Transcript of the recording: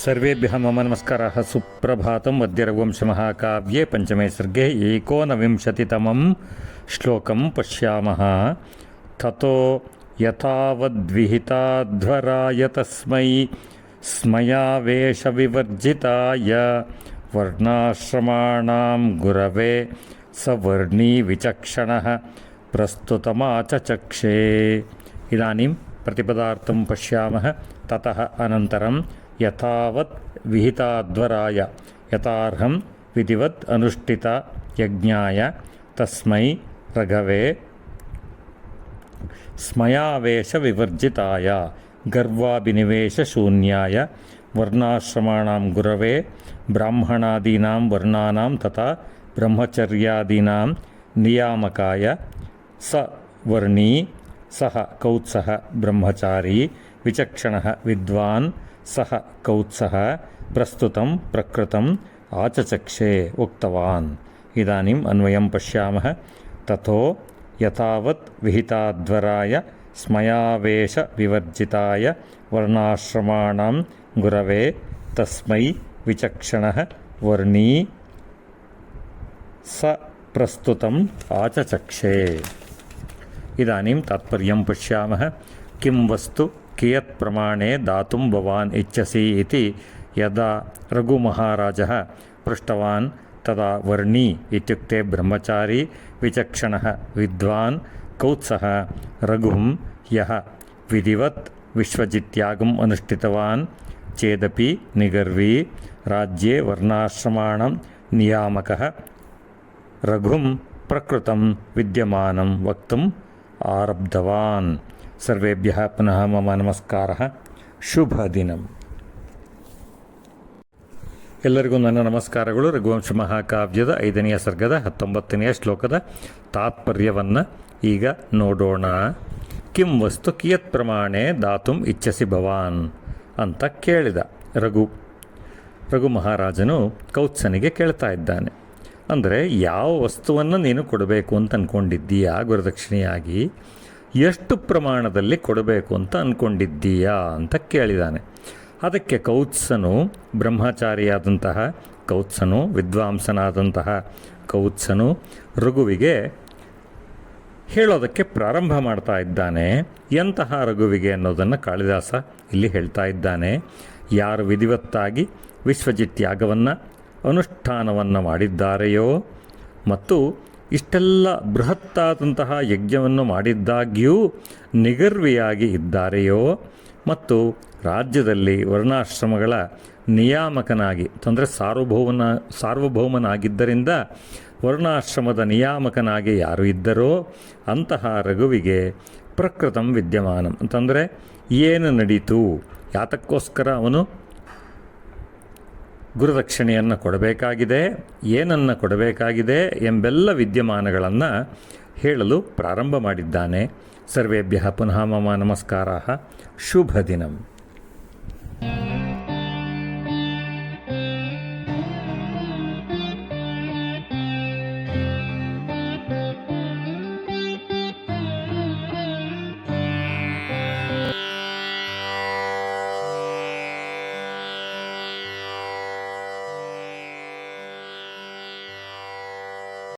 सर्वेभ्यः मम नमस्काराः। सुप्रभातं। अद्य रघुवंशमहाकाव्ये पञ्चमे सर्गे 19तमं श्लोकं पश्यामः। ततो यथावद्विहिताध्वराय तस्मै स्मयावेशविवर्जिताय वर्णाश्रमाणां गुरवे सवर्णी विचक्षणः प्रस्तुतमाचचक्षे। इदानीं प्रतिपदार्थं पश्यामः। ततः अनन्तरं यथावत् विहिताध्वराय यथार्हं विधिवत् अनुष्ठित यज्ञाय तस्मै रघवे स्मयावेश विवर्जिताय गर्वाभिनिवेशशून्याय वर्णाश्रमाणां गुरवे ब्राह्मणादीनां वर्णानां तथा ब्रह्मचर्यादीनां नियामकाय स वर्णी सः कौत्सः ब्रह्मचारी विचक्षणः विद्वान् सः कौत्सः प्रस्तुतं प्रकृतम् आचचक्षे उक्तवान्। इदानीम् अन्वयं पश्यामः। ततो यथावत् विहिताध्वराय स्मयावेशविवर्जिताय वर्णाश्रमाणां गुरवे तस्मै विचक्षणः वर्णी स प्रस्तुतम् आचचक्षे। इदानीं तात्पर्यं पश्यामः। किं वस्तु कियत् प्रमाणे दातुं भवान् इच्छसि इति यदा रघुमहाराजः पृष्टवान् तदा वर्णी इत्युक्ते ब्रह्मचारी विचक्षणः विद्वान् कौत्सः रघुं यः विधिवत् विश्वजित्यागम् अनुष्ठितवान् चेदपि निगर्वी राज्ये वर्णाश्रमाणां नियामकः रघुं प्रकृतं विद्यमानं वक्तुम् आरब्धवान्। सर्वेभ्यः पुनः मम नमस्कारः। ಶುಭದಿನಂ. ಎಲ್ಲರಿಗೂ ನನ್ನ ನಮಸ್ಕಾರಗಳು. ರಘುವಂಶ ಮಹಾಕಾವ್ಯದ 5ನೇ ಸರ್ಗದ 19ನೇ ಶ್ಲೋಕದ ತಾತ್ಪರ್ಯವನ್ನು ಈಗ ನೋಡೋಣ. ಕಿಂ ವಸ್ತು ಕಿಯತ್ ಪ್ರಮಾಣೆ ದಾತುಂ ಇಚ್ಛಸಿ ಭವಾನ್ ಅಂತ ಕೇಳಿದ ರಘು ಮಹಾರಾಜನು ಕೌತ್ಸನಿಗೆ ಕೇಳ್ತಾ ಇದ್ದಾನೆ. ಅಂದರೆ ಯಾವ ವಸ್ತುವನ್ನು ನೀನು ಕೊಡಬೇಕು ಅಂತ ಅಂದ್ಕೊಂಡಿದ್ದೀಯಾ ಗುರುದಕ್ಷಿಣೆಯಾಗಿ, ಎಷ್ಟು ಪ್ರಮಾಣದಲ್ಲಿ ಕೊಡಬೇಕು ಅಂತ ಅಂದ್ಕೊಂಡಿದ್ದೀಯಾ ಅಂತ ಕೇಳಿದಾನೆ. ಅದಕ್ಕೆ ಕೌತ್ಸನು ಬ್ರಹ್ಮಚಾರಿಯಾದಂತಹ ಕೌತ್ಸನು ವಿದ್ವಾಂಸನಾದಂತಹ ಕೌತ್ಸನು ರಘುವಿಗೆ ಹೇಳೋದಕ್ಕೆ ಪ್ರಾರಂಭ ಮಾಡ್ತಾ ಇದ್ದಾನೆ. ಎಂತಹ ರಘುವಿಗೆ ಅನ್ನೋದನ್ನು ಕಾಳಿದಾಸ ಇಲ್ಲಿ ಹೇಳ್ತಾ ಇದ್ದಾನೆ. ಯಾರು ವಿಧಿವತ್ತಾಗಿ ವಿಶ್ವಜಿತ್ಯಾಗವನ್ನು ಅನುಷ್ಠಾನವನ್ನು ಮಾಡಿದ್ದಾರೆಯೋ ಮತ್ತು ಇಷ್ಟೆಲ್ಲ ಬೃಹತ್ತಾದಂತಹ ಯಜ್ಞವನ್ನು ಮಾಡಿದ್ದಾಗ್ಯೂ ನಿಗರ್ವಿಯಾಗಿ ಇದ್ದಾರೆಯೋ ಮತ್ತು ರಾಜ್ಯದಲ್ಲಿ ವರ್ಣಾಶ್ರಮಗಳ ನಿಯಾಮಕನಾಗಿ ಅಂದರೆ ಸಾರ್ವಭೌಮನಾಗಿದ್ದರಿಂದ ವರ್ಣಾಶ್ರಮದ ನಿಯಾಮಕನಾಗಿ ಯಾರು ಇದ್ದರೋ ಅಂತಹ ರಘುವಿಗೆ ಪ್ರಕೃತಂ ವಿದ್ಯಮಾನಂ ಅಂತಂದರೆ ಏನು ನಡೀತು, ಯಾತಕ್ಕೋಸ್ಕರ ಅವನು ಗುರುದಕ್ಷಿಣೆಯನ್ನು ಕೊಡಬೇಕಾಗಿದೆ, ಏನನ್ನು ಕೊಡಬೇಕಾಗಿದೆ ಎಂಬೆಲ್ಲ ವಿದ್ಯಮಾನಗಳನ್ನು ಹೇಳಲು ಪ್ರಾರಂಭ ಮಾಡಿದ್ದಾನೆ. ಸರ್ವೇಭ್ಯಃ ಪುನಃ ಮಮ ನಮಸ್ಕಾರಾಃ. ಶುಭದಿನಂ.